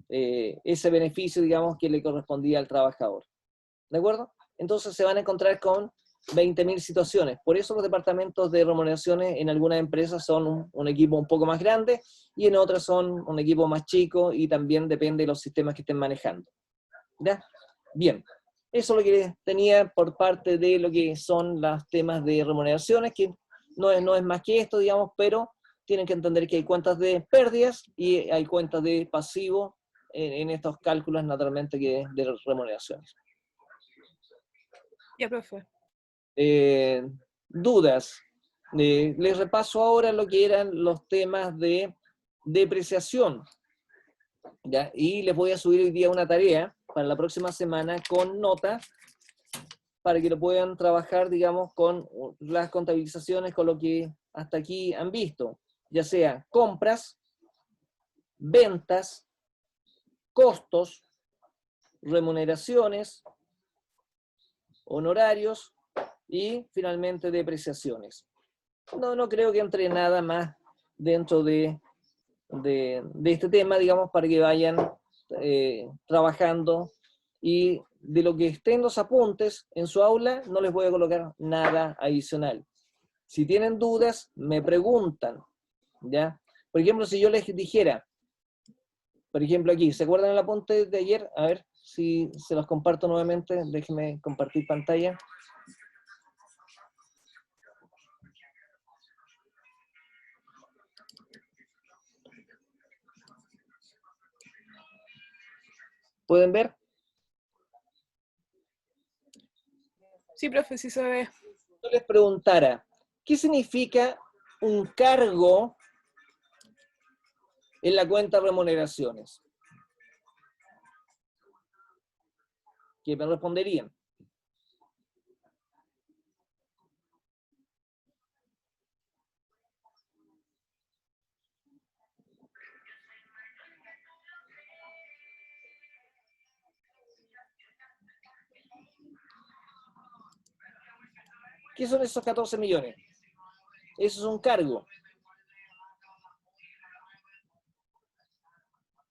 ese beneficio, digamos, que le correspondía al trabajador. ¿De acuerdo? Entonces se van a encontrar con 20.000 situaciones. Por eso los departamentos de remuneraciones en algunas empresas son un equipo un poco más grande y en otras son un equipo más chico, y también depende de los sistemas que estén manejando. ¿Ya? Bien. Eso es lo que tenía por parte de lo que son los temas de remuneraciones, que no es más que esto, digamos, pero tienen que entender que hay cuentas de pérdidas y hay cuentas de pasivo en estos cálculos, naturalmente, de remuneraciones. Ya, profe. Dudas. Les repaso ahora lo que eran los temas de depreciación, ¿ya? Y les voy a subir hoy día una tarea para la próxima semana con nota para que lo puedan trabajar, digamos, con las contabilizaciones, con lo que hasta aquí han visto, ya sea compras, ventas, costos, remuneraciones, honorarios y finalmente depreciaciones. No creo que entre nada más dentro de este tema, digamos, para que vayan trabajando, y de lo que estén los apuntes en su aula no les voy a colocar nada adicional. Si tienen dudas, me preguntan, ¿ya? Por ejemplo, si yo les dijera, por ejemplo aquí, ¿se acuerdan el apunte de ayer? A ver si se los comparto nuevamente, déjenme compartir pantalla. ¿Pueden ver? Sí, profe, sí se ve. Yo les preguntara, ¿qué significa un cargo en la cuenta de remuneraciones? ¿Qué me responderían? ¿Qué son esos 14 millones? Eso es un cargo.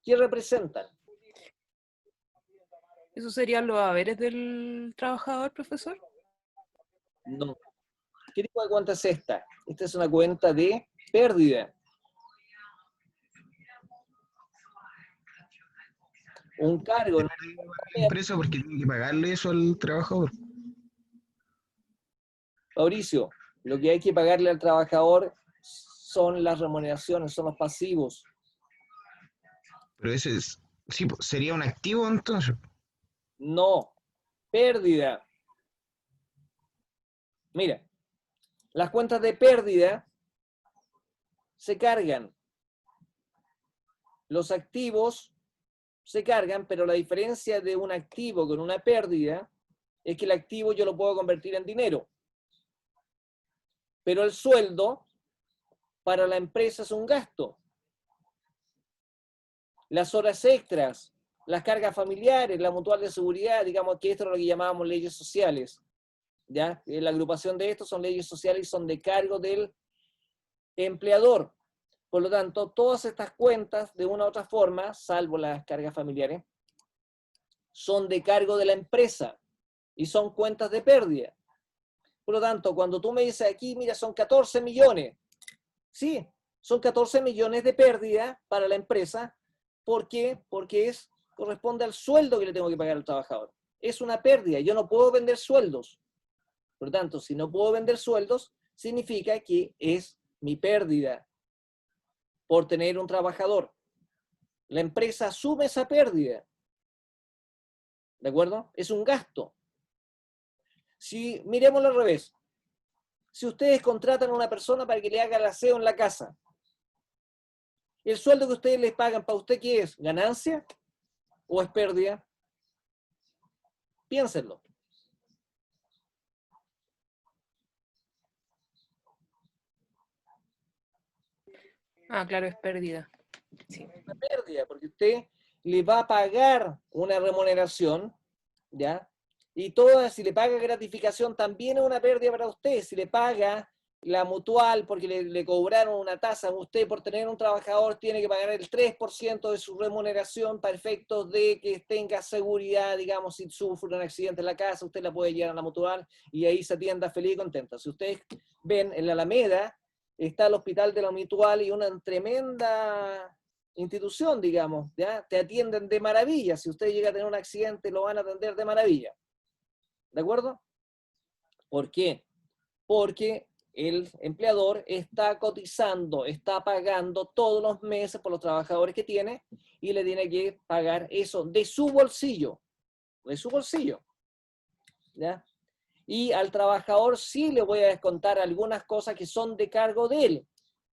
¿Qué representan? ¿Eso serían los haberes del trabajador, profesor? No. ¿Qué tipo de cuenta es esta? Esta es una cuenta de pérdida. Un cargo. La empresa porque tiene que pagarle eso al trabajador. Mauricio, lo que hay que pagarle al trabajador son las remuneraciones, son los pasivos. Pero ese es, sí, sería un activo entonces. No, pérdida. Mira, las cuentas de pérdida se cargan. Los activos se cargan, pero la diferencia de un activo con una pérdida es que el activo yo lo puedo convertir en dinero. Pero el sueldo para la empresa es un gasto. Las horas extras, las cargas familiares, la mutual de seguridad, digamos que esto es lo que llamábamos leyes sociales. ¿Ya? La agrupación de estos son leyes sociales y son de cargo del empleador. Por lo tanto, todas estas cuentas, de una u otra forma, salvo las cargas familiares, son de cargo de la empresa y son cuentas de pérdida. Por lo tanto, cuando tú me dices aquí, mira, son 14 millones. Sí, son 14 millones de pérdida para la empresa. ¿Por qué? Porque corresponde al sueldo que le tengo que pagar al trabajador. Es una pérdida. Yo no puedo vender sueldos. Por lo tanto, si no puedo vender sueldos, significa que es mi pérdida por tener un trabajador. La empresa asume esa pérdida. ¿De acuerdo? Es un gasto. Si miremoslo al revés. Si ustedes contratan a una persona para que le haga el aseo en la casa, ¿el sueldo que ustedes les pagan para usted qué es? ¿Ganancia o es pérdida? Piénsenlo. Ah, claro, es pérdida. Sí. Una pérdida, porque usted le va a pagar una remuneración, ¿ya? Y si le paga gratificación, también es una pérdida para usted. Si le paga la mutual porque le cobraron una tasa, usted por tener un trabajador tiene que pagar el 3% de su remuneración para efectos de que tenga seguridad, digamos, si sufre un accidente en la casa, usted la puede llevar a la mutual y ahí se atienda feliz y contenta. Si ustedes ven, en la Alameda está el hospital de la mutual y una tremenda institución, digamos, ¿ya? Te atienden de maravilla. Si usted llega a tener un accidente, lo van a atender de maravilla. ¿De acuerdo? ¿Por qué? Porque el empleador está cotizando, está pagando todos los meses por los trabajadores que tiene y le tiene que pagar eso de su bolsillo. De su bolsillo. ¿Ya? Y al trabajador sí le voy a descontar algunas cosas que son de cargo de él.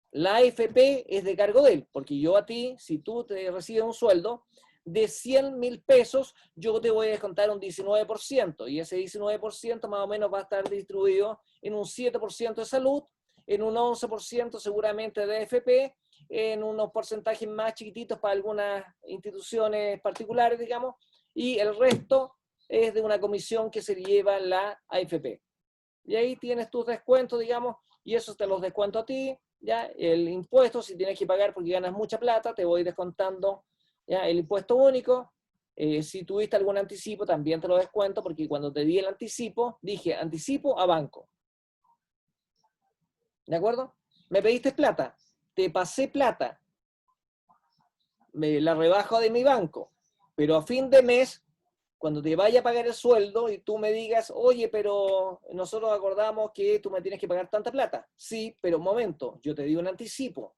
La AFP es de cargo de él, porque yo a ti, si tú te recibes un sueldo de 100.000 pesos, yo te voy a descontar un 19%, y ese 19% más o menos va a estar distribuido en un 7% de salud, en un 11% seguramente de AFP, en unos porcentajes más chiquititos para algunas instituciones particulares, digamos, y el resto es de una comisión que se lleva la AFP. Y ahí tienes tus descuentos, digamos, y eso te los descuento a ti. ¿Ya? El impuesto, si tienes que pagar porque ganas mucha plata, te voy descontando, ¿ya? El impuesto único. Si tuviste algún anticipo, también te lo descuento, porque cuando te di el anticipo, dije anticipo a banco. ¿De acuerdo? Me pediste plata, te pasé plata, me la rebajo de mi banco, pero a fin de mes, cuando te vaya a pagar el sueldo y tú me digas, oye, pero nosotros acordamos que tú me tienes que pagar tanta plata. Sí, pero un momento, yo te di un anticipo.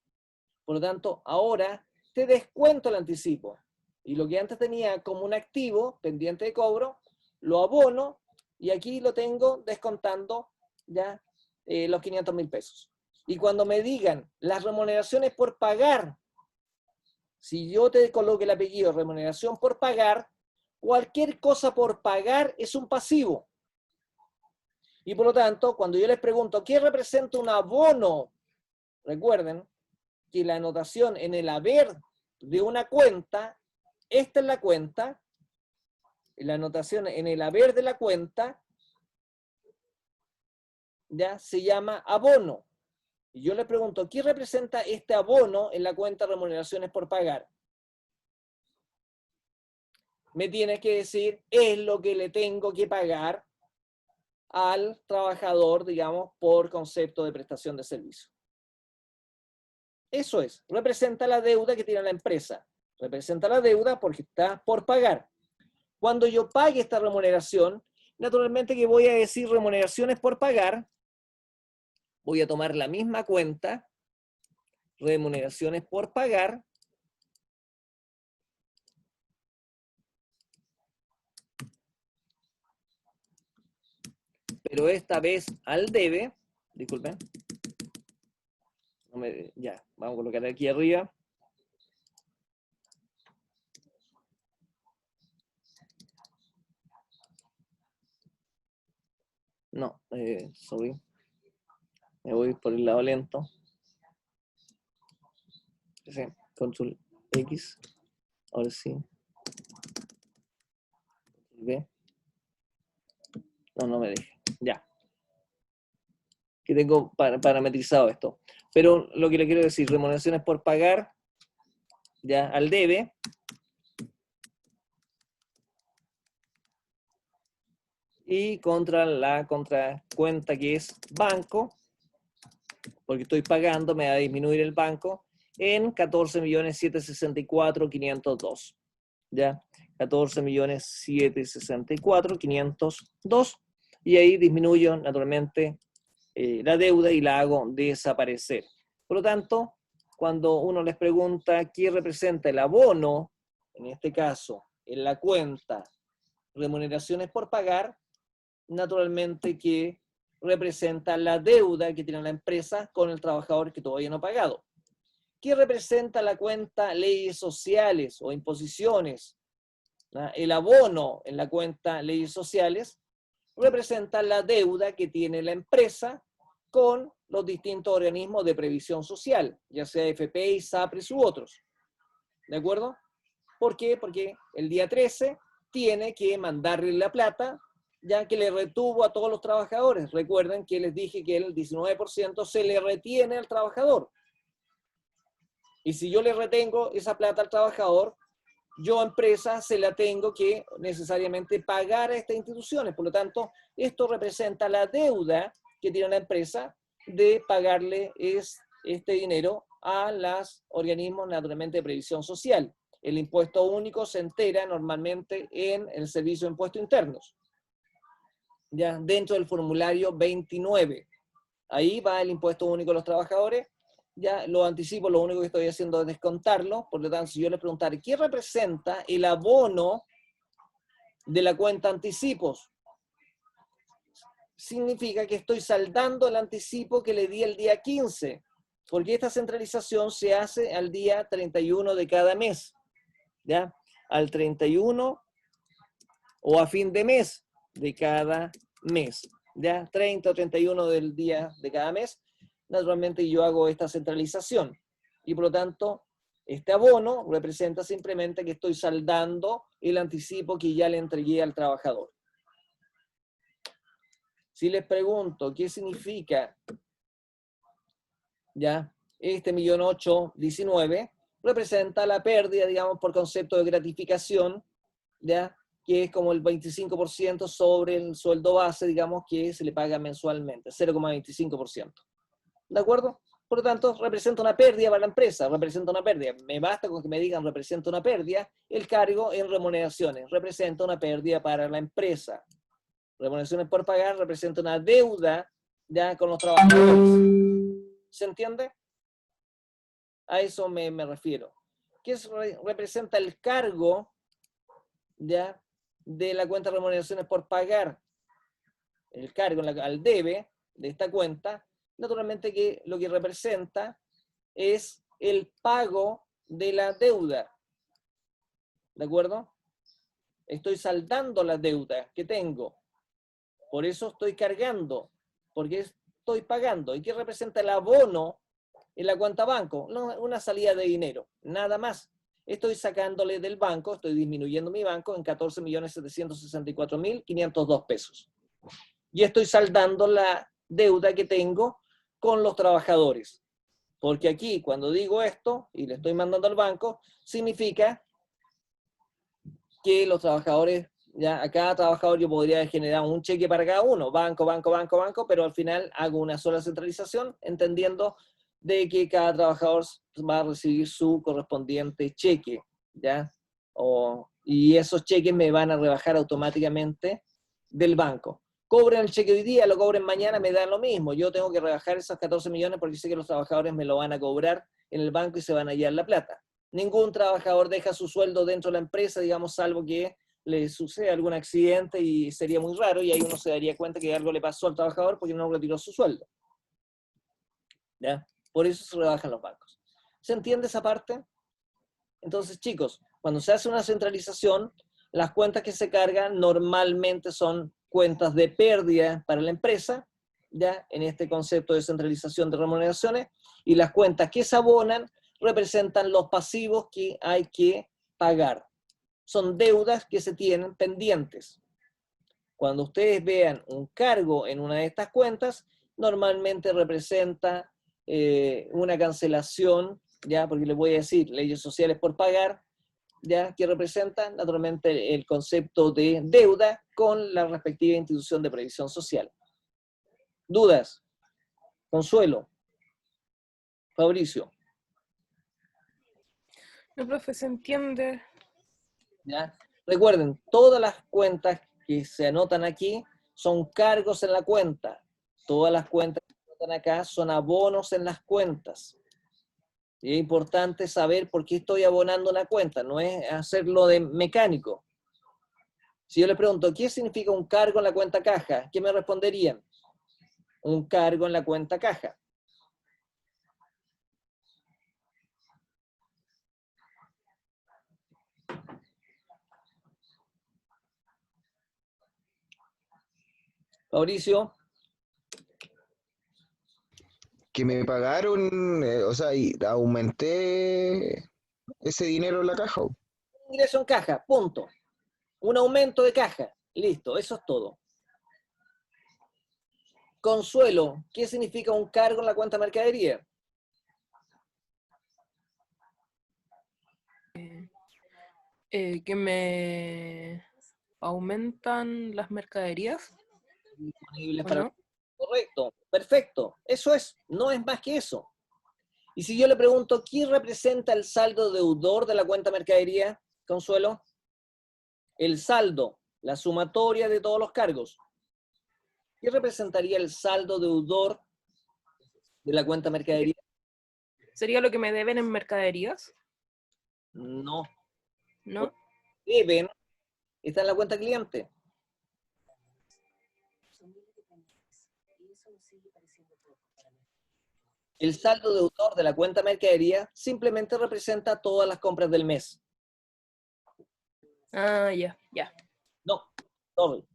Por lo tanto, ahora te descuento el anticipo. Y lo que antes tenía como un activo pendiente de cobro, lo abono y aquí lo tengo descontando ya los 500.000 pesos. Y cuando me digan las remuneraciones por pagar, si yo te coloque el apellido remuneración por pagar, cualquier cosa por pagar es un pasivo. Y por lo tanto, cuando yo les pregunto, ¿qué representa un abono? Recuerden que la anotación en el haber de una cuenta, esta es la cuenta, la anotación en el haber de la cuenta, ya se llama abono. Y yo les pregunto, ¿qué representa este abono en la cuenta de remuneraciones por pagar? Me tienes que decir, es lo que le tengo que pagar al trabajador, digamos, por concepto de prestación de servicio. Eso es, representa la deuda que tiene la empresa. Representa la deuda porque está por pagar. Cuando yo pague esta remuneración, naturalmente que voy a decir remuneraciones por pagar, voy a tomar la misma cuenta, remuneraciones por pagar, pero esta vez al debe, disculpen, ya, vamos a colocar aquí arriba, No, sorry. Me voy por el lado lento. Sí, control X. Ahora sí. V. No me deja. Ya. Que tengo parametrizado esto. Pero lo que le quiero decir, remuneraciones por pagar, ya, al debe. Y contra la contracuenta que es banco, porque estoy pagando, me va a disminuir el banco, en 14.764.502. ¿Ya? 14.764.502. Y ahí disminuyo naturalmente la deuda y la hago desaparecer. Por lo tanto, cuando uno les pregunta qué representa el abono, en este caso, en la cuenta remuneraciones por pagar, naturalmente que representa la deuda que tiene la empresa con el trabajador que todavía no ha pagado. ¿Qué representa la cuenta leyes sociales o imposiciones? El abono en la cuenta leyes sociales representa la deuda que tiene la empresa con los distintos organismos de previsión social, ya sea FPI, SAPRES u otros. ¿De acuerdo? ¿Por qué? Porque el día 13 tiene que mandarle la plata, ya que le retuvo a todos los trabajadores. Recuerden que les dije que el 19% se le retiene al trabajador. Y si yo le retengo esa plata al trabajador, yo, empresa, se la tengo que necesariamente pagar a estas instituciones. Por lo tanto, esto representa la deuda que tiene la empresa de pagarle este dinero a los organismos naturalmente de previsión social. El impuesto único se entera normalmente en el Servicio de Impuestos Internos, ya dentro del formulario 29. Ahí va el impuesto único de los trabajadores. Ya lo anticipo, lo único que estoy haciendo es descontarlo. Por lo tanto, si yo les preguntara, ¿qué representa el abono de la cuenta anticipos? Significa que estoy saldando el anticipo que le di el día 15, porque esta centralización se hace al día 31 de cada mes, ¿ya? Al 31 o a fin de mes de cada mes, ¿ya? 30 o 31 del día de cada mes. Naturalmente yo hago esta centralización y por lo tanto este abono representa simplemente que estoy saldando el anticipo que ya le entregué al trabajador. Si les pregunto qué significa ya este 1.819.000, representa la pérdida, digamos, por concepto de gratificación, ya, que es como el 25% sobre el sueldo base, digamos, que se le paga mensualmente, 0,25%. ¿De acuerdo? Por lo tanto, representa una pérdida para la empresa, representa una pérdida. Me basta con que me digan representa una pérdida, el cargo en remuneraciones representa una pérdida para la empresa. Remuneraciones por pagar representa una deuda ya con los trabajadores. ¿Se entiende? A eso me refiero. ¿Qué representa el cargo ya de la cuenta de remuneraciones por pagar? El cargo al debe de esta cuenta, naturalmente que lo que representa es el pago de la deuda. ¿De acuerdo? Estoy saldando la deuda que tengo. Por eso estoy cargando, porque estoy pagando. ¿Y qué representa el abono en la cuenta banco? No, una salida de dinero, nada más. Estoy sacándole del banco, estoy disminuyendo mi banco en 14.764.502 pesos. Y estoy saldando la deuda que tengo con los trabajadores. Porque aquí, cuando digo esto, y le estoy mandando al banco, significa que los trabajadores, ya a cada trabajador yo podría generar un cheque para cada uno, banco, pero al final hago una sola centralización, entendiendo de que cada trabajador va a recibir su correspondiente cheque, ¿ya? Y esos cheques me van a rebajar automáticamente del banco. Cobren el cheque hoy día, lo cobren mañana, me dan lo mismo. Yo tengo que rebajar esos 14 millones porque sé que los trabajadores me lo van a cobrar en el banco y se van a llevar la plata. Ningún trabajador deja su sueldo dentro de la empresa, digamos, salvo que le suceda algún accidente y sería muy raro y ahí uno se daría cuenta que algo le pasó al trabajador porque no retiró su sueldo. ¿Ya? Por eso se rebajan los bancos. ¿Se entiende esa parte? Entonces, chicos, cuando se hace una centralización, las cuentas que se cargan normalmente son cuentas de pérdida para la empresa, ya en este concepto de centralización de remuneraciones, y las cuentas que se abonan representan los pasivos que hay que pagar. Son deudas que se tienen pendientes. Cuando ustedes vean un cargo en una de estas cuentas, normalmente representa una cancelación, ya, porque les voy a decir, leyes sociales por pagar, ya, que representa naturalmente el concepto de deuda con la respectiva institución de previsión social. ¿Dudas? Consuelo. Fabricio. No, profe, se entiende. ¿Ya? Recuerden, todas las cuentas que se anotan aquí son cargos en la cuenta. Todas las cuentas que se anotan acá son abonos en las cuentas. Y es importante saber por qué estoy abonando una cuenta, no es hacerlo de mecánico. Si yo les pregunto, ¿qué significa un cargo en la cuenta caja? ¿Qué me responderían? Un cargo en la cuenta caja. Mauricio. Que me pagaron, o sea, y aumenté ese dinero en la caja. Ingreso en caja, punto. Un aumento de caja, listo, eso es todo. Consuelo, ¿qué significa un cargo en la cuenta mercadería? Que me aumentan las mercaderías, Disponibles ¿o para... no? Correcto, perfecto, eso es, no es más que eso. Y si yo le pregunto, ¿qué representa el saldo deudor de la cuenta mercadería, Consuelo? El saldo, la sumatoria de todos los cargos. ¿Qué representaría el saldo deudor de la cuenta mercadería? ¿Sería lo que me deben en mercaderías? No, ¿No? deben, está en la cuenta cliente. El saldo deudor de la cuenta mercadería simplemente representa todas las compras del mes. Ah, ya, ya. No, sorry.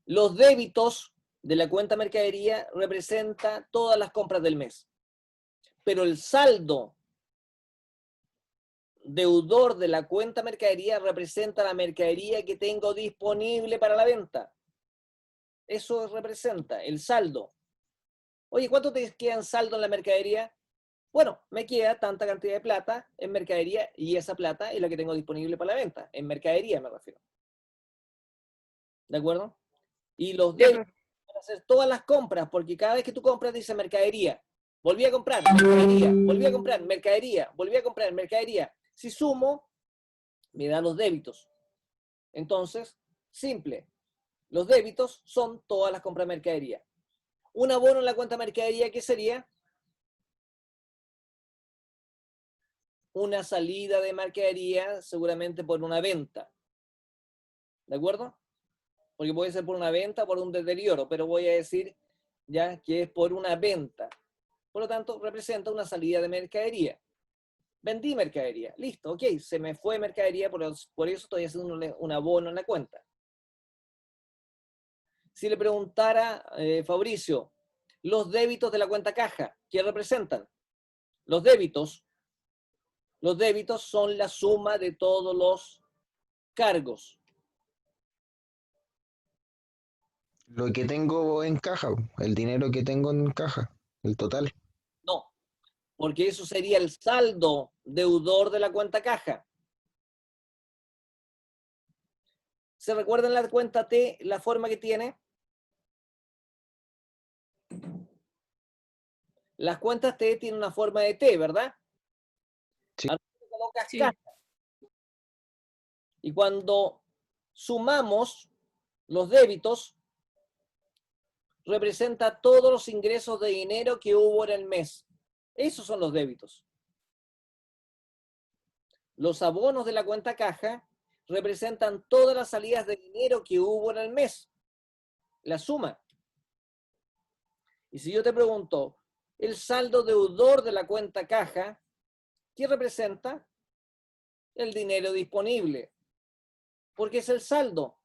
Los débitos de la cuenta mercadería representa todas las compras del mes. Pero el saldo deudor de la cuenta mercadería representa la mercadería que tengo disponible para la venta. Eso representa el saldo. Oye, ¿cuánto te queda en saldo en la mercadería? Bueno, me queda tanta cantidad de plata en mercadería y esa plata es la que tengo disponible para la venta. En mercadería me refiero. ¿De acuerdo? Y los Ya, débitos van a hacer todas las compras, porque cada vez que tú compras dice mercadería. Volví a comprar, mercadería. Volví a comprar, mercadería. Volví a comprar, mercadería. Si sumo, me da los débitos. Entonces, simple. Los débitos son todas las compras de mercadería. Un abono en la cuenta mercadería, ¿qué sería? Una salida de mercadería, seguramente por una venta. ¿De acuerdo? Porque puede ser por una venta o por un deterioro, pero voy a decir ya que es por una venta. Por lo tanto, representa una salida de mercadería. Vendí mercadería. Listo, ok, se me fue mercadería, por eso estoy haciendo un abono en la cuenta. Si le preguntara, Fabricio, los débitos de la cuenta caja, ¿qué representan? Los débitos son la suma de todos los cargos. Lo que tengo en caja, el dinero que tengo en caja, el total. No, porque eso sería el saldo deudor de la cuenta caja. ¿Se recuerdan la cuenta T, la forma que tiene? Las cuentas T tienen una forma de T, ¿verdad? Sí. Colocas sí. caja. Y cuando sumamos los débitos, representa todos los ingresos de dinero que hubo en el mes. Esos son los débitos. Los abonos de la cuenta caja representan todas las salidas de dinero que hubo en el mes. La suma. Y si yo te pregunto, el saldo deudor de la cuenta caja, ¿qué representa? El dinero disponible. Porque es el saldo.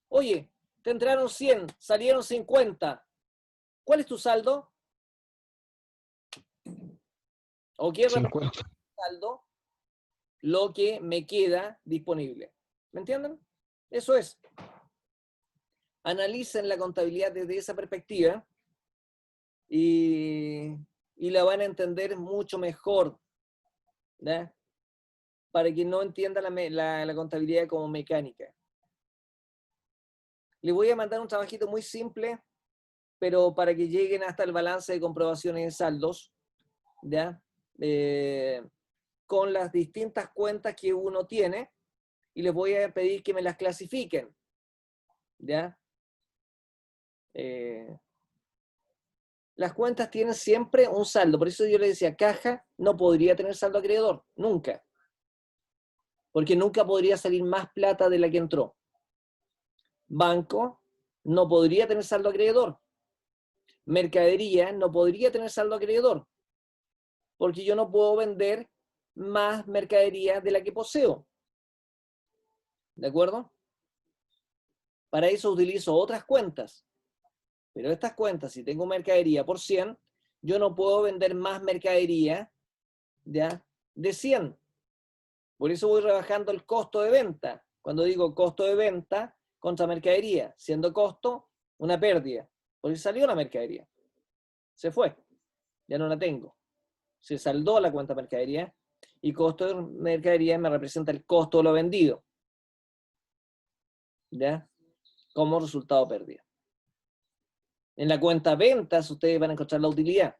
Oye, te entraron 100, salieron 50. ¿Cuál es tu saldo? ¿O qué representa 50. el saldo? Lo que me queda disponible. ¿Me entienden? Eso es. Analicen la contabilidad desde esa perspectiva y la van a entender mucho mejor, ¿ya? Para quien no entienda la contabilidad como mecánica. Les voy a mandar un trabajito muy simple, pero para que lleguen hasta el balance de comprobaciones de saldos, ¿ya? Con las distintas cuentas que uno tiene, y les voy a pedir que me las clasifiquen, ¿ya? Las cuentas tienen siempre un saldo, por eso yo les decía, caja no podría tener saldo acreedor, nunca. Porque nunca podría salir más plata de la que entró. Banco no podría tener saldo acreedor. Mercadería no podría tener saldo acreedor. Porque yo no puedo vender más mercadería de la que poseo. ¿De acuerdo? Para eso utilizo otras cuentas. Pero estas cuentas, si tengo mercadería por 100, yo no puedo vender más mercadería, ¿ya?, de 100. Por eso voy rebajando el costo de venta. Cuando digo costo de venta contra mercadería, siendo costo una pérdida. Porque salió la mercadería. Se fue. Ya no la tengo. Se saldó la cuenta mercadería y costo de mercadería me representa el costo de lo vendido. ¿Ya? Como resultado pérdida. En la cuenta ventas ustedes van a encontrar la utilidad.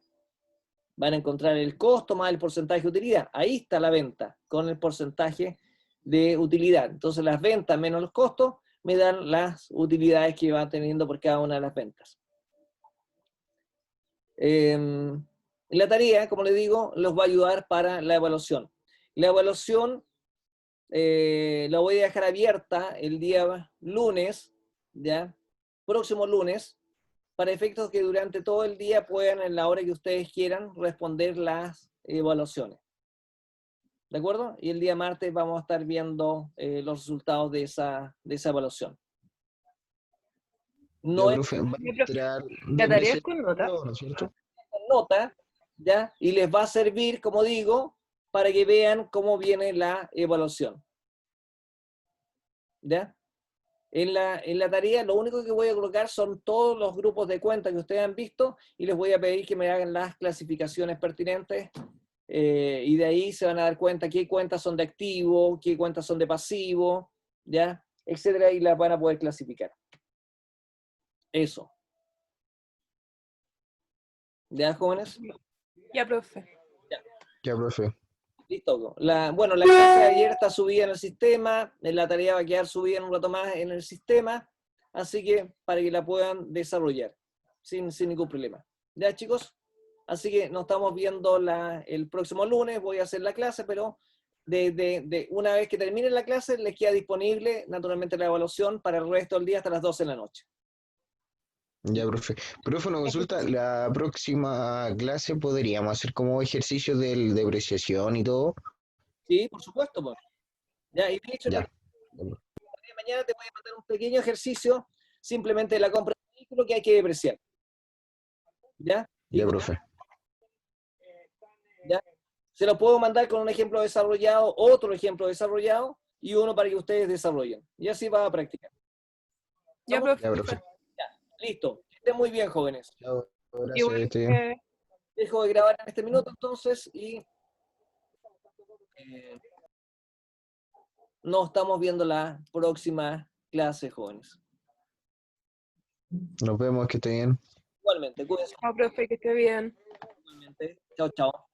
Van a encontrar el costo más el porcentaje de utilidad. Ahí está la venta, con el porcentaje de utilidad. Entonces las ventas menos los costos me dan las utilidades que va teniendo por cada una de las ventas. La tarea, como les digo, los va a ayudar para la evaluación. La evaluación la voy a dejar abierta el día lunes, ¿ya? Próximo lunes, para efectos que durante todo el día puedan, en la hora que ustedes quieran, responder las evaluaciones. ¿De acuerdo? Y el día martes vamos a estar viendo los resultados de esa evaluación. No Ya, es profe, va a entrar La dos tarea es veces con nota. ¿no es cierto? nota, ¿ya? Y les va a servir, como digo, para que vean cómo viene la evaluación. ¿Ya? En la tarea lo único que voy a colocar son todos los grupos de cuentas que ustedes han visto y les voy a pedir que me hagan las clasificaciones pertinentes y de ahí se van a dar cuenta qué cuentas son de activo, qué cuentas son de pasivo, ¿ya? Etcétera, y las van a poder clasificar. Eso. ¿Ya, jóvenes? Ya, profe. Ya, profe. Listo. Bueno, la clase de ayer está subida en el sistema, la tarea va a quedar subida en un rato más en el sistema, así que para que la puedan desarrollar sin ningún problema. ¿Ya, chicos? Así que nos estamos viendo el próximo lunes, voy a hacer la clase, pero una vez que termine la clase les queda disponible naturalmente la evaluación para el resto del día hasta las 12 de la noche. Ya, profe. Profe, una consulta. La próxima clase podríamos hacer como ejercicio de depreciación y todo. Sí, por supuesto. Pues. Ya, y de hecho, Ya. mañana te voy a mandar un pequeño ejercicio simplemente de la compra de un vehículo que hay que depreciar. ¿Ya? Y Ya, profe. ¿ya? Se lo puedo mandar con un ejemplo desarrollado, otro ejemplo desarrollado y uno para que ustedes desarrollen. Y así va a practicar. Ya, ¿Estamos? profe. Ya, profe. Listo. Estén muy bien, jóvenes. Chao, gracias, Igual esté bien. que- Dejo de grabar en este minuto entonces y nos estamos viendo la próxima clase, jóvenes. Nos vemos, que esté bien. Igualmente, cuídense. Chao, profe, que esté bien. Igualmente. Chao, chao.